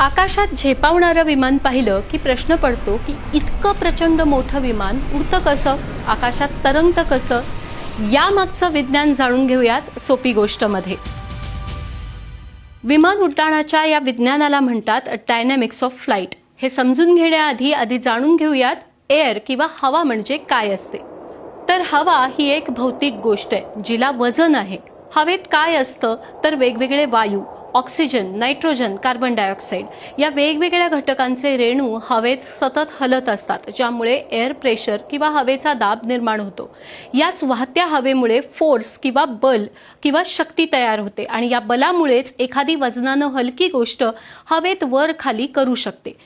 आकाशात झेपावणारं विमान पाहिलं की प्रश्न पडतो की इतकं प्रचंड मोठं विमान उडतं कसं, आकाशात तरंगतं कसं. यामागचं विज्ञान जाणून घेऊयात सोपी गोष्टमध्ये. विमान उड्डाणाच्या या विज्ञानाला म्हणतात डायनॅमिक्स ऑफ फ्लाइट. हे समजून घेण्याआधी जाणून घेऊयात एअर किंवा हवा म्हणजे काय असते. तर हवा ही एक भौतिक गोष्ट आहे जिला वजन आहे. हवेत काय असतं तर वेगवेगळे वायू, ऑक्सिजन, नायट्रोजन, कार्बन डायऑक्साईड या वेगवेगळ्या घटकांचे रेणू हवेत सतत हलत असतात, ज्यामुळे एअर प्रेशर किंवा हवेचा दाब निर्माण होतो. याच वाहत्या हवेमुळे फोर्स किंवा बल किंवा शक्ती तयार होते आणि या बलामुळेच एखादी वजनानं हलकी गोष्ट हवेत वर खाली करू शकते.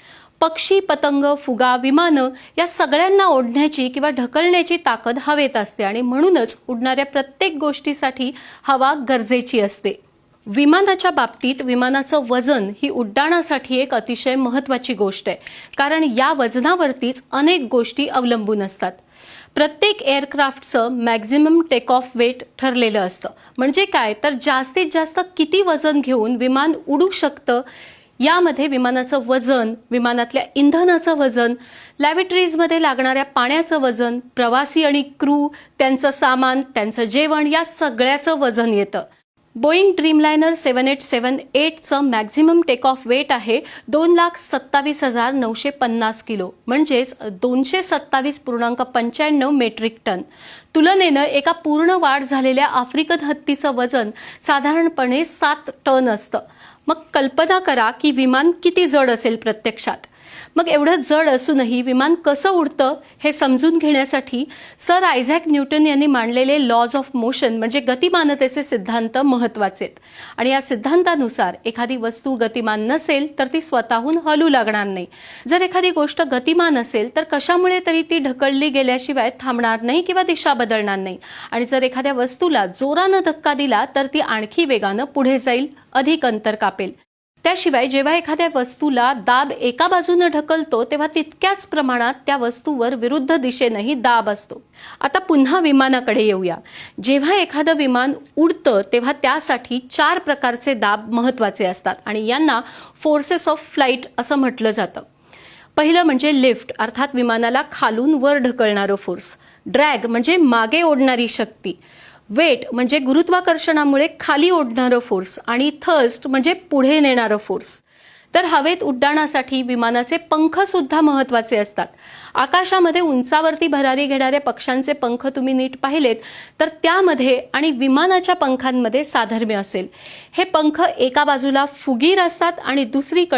पक्षी, पतंग, फुगा, विमानं या सगळ्यांना ओढण्याची किंवा ढकलण्याची ताकद हवेत असते आणि म्हणूनच उडणाऱ्या प्रत्येक गोष्टीसाठी हवा गरजेची असते. विमानाच्या बाबतीत विमानाचं वजन ही उड्डाणासाठी एक अतिशय महत्त्वाची गोष्ट आहे, कारण या वजनावरतीच अनेक गोष्टी अवलंबून असतात. प्रत्येक एअरक्राफ्टचं मॅक्झिमम टेक ऑफ वेट ठरलेलं असतं. म्हणजे काय तर जास्तीत जास्त किती वजन घेऊन विमान उडू शकतं. यामध्ये विमानाचं वजन, विमानातल्या इंधनाचं वजन, लॅबोरेटरीजमध्ये लागणाऱ्या पाण्याचं वजन, प्रवासी आणि क्रू, त्यांचं सामान, त्यांचं जेवण या सगळ्याचं वजन येतं. बोईंग ड्रीमलायनर 7878चं मॅक्झिमम टेक ऑफ वेट आहे 2,27,950 किलो, म्हणजेच 227.95 मेट्रिक टन. तुलनेनं एका पूर्ण वाढ झालेल्या आफ्रिकन हत्तीचं वजन साधारणपणे 7 टन असतं. मग कल्पना करा की विमान किती जड असेल प्रत्यक्षात. मग एवढं जड असूनही विमान कसं उडतं हे समजून घेण्यासाठी सर आयझॅक न्यूटन यांनी मांडलेले लॉज ऑफ मोशन म्हणजे गतिमानतेचे सिद्धांत महत्त्वाचे आहेत. आणि या सिद्धांतानुसार एखादी वस्तू गतिमान नसेल तर ती स्वतःहून हलू लागणार नाही. जर एखादी गोष्ट गतिमान असेल तर कशामुळे तरी ती ढकलली गेल्याशिवाय थांबणार नाही किंवा दिशा बदलणार नाही. आणि जर एखाद्या वस्तूला जोरानं धक्का दिला तर ती आणखी वेगानं पुढे जाईल, अधिक अंतर कापेल. त्याशिवाय जेव्हा एखाद्या वस्तूला दाब एका बाजूने ढकलतो तेव्हा तितक्याच प्रमाणात त्या वस्तूवर विरुद्ध दिशेनेही दाब असतो. आता पुन्हा विमानाकडे येऊया. जेव्हा एखादं विमान उडतं तेव्हा त्यासाठी 4 प्रकारचे दाब महत्त्वाचे असतात आणि यांना फोर्सेस ऑफ फ्लाइट असं म्हटलं जातं. पहिलं म्हणजे लिफ्ट, अर्थात विमानाला खालून वर ढकलणारं फोर्स. ड्रॅग म्हणजे मागे ओढणारी शक्ती. वेट म्हणजे गुरुत्वाकर्षणामुळे खाली ओढणारं फोर्स. आणि थर्स्ट म्हणजे पुढे नेणारं फोर्स. तर हवेत उड्डाणासाठी विमानाचे पंख सुद्धा महत्त्वाचे असतात. आकाशामध्ये उंचावरती भरारी घेणाऱ्या पक्ष्यांचे पंख तुम्ही नीट पाहिलेत तर त्यामध्ये आणि विमानाच्या पंखांमध्ये साधर्म्य असेल. हे पंख एका बाजूला फुगीर असतात आणि दुसरीकडे